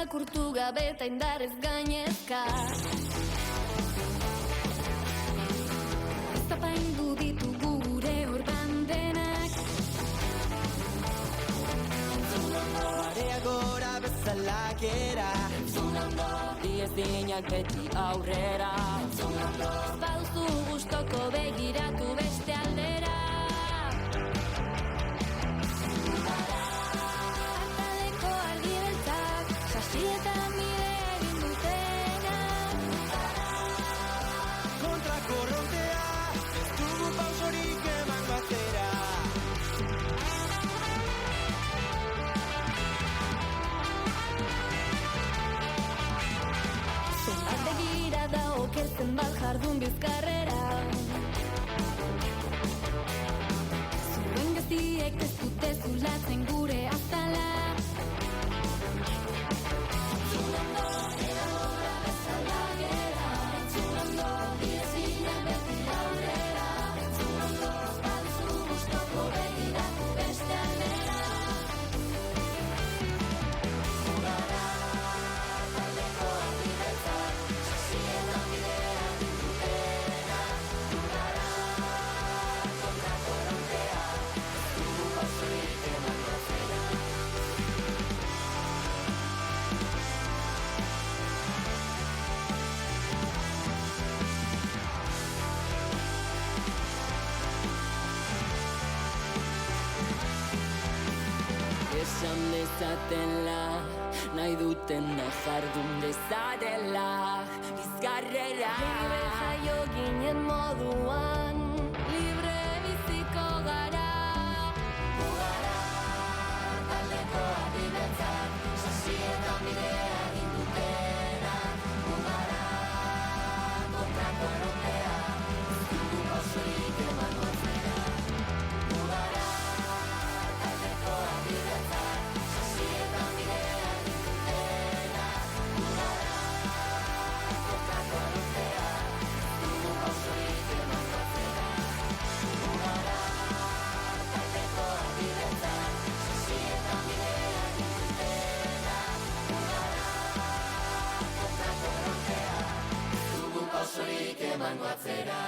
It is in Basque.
irakurtu gabe eta indarrez gainezka. Zapaindu ditugu gure orban denak. Marea gora bezala gera, Diezinak beti aurrera. Baduzu gustoko begiratu beste aldera. Taldeko argi beltzak, sasietan bide egin dutena. kontra korrontea, ez dugu pausorik eman batera. Zenbat begira da okertzen bat jardun bizkarrera. Zuen gaztiek ez dute zulatzen gure azala. Esan dezatela, nahi duten da jardun dezatela. Bizkarrera Libre jaio ginen moduan, libre biziko gara. Taldeko argi beltzak, sasietan bidea egin dutena. Kontra korrontea, ez dugu pausorik emango atzera. Taldeko argi beltzak, sasietan bidea egin dutena. Kontra korrontea, ez dugu pausorik emango atzera. Taldeko argi beltzak, sasietan bidea egin dutena. Kontra korrontea, ez dugu pausorik emango atzera.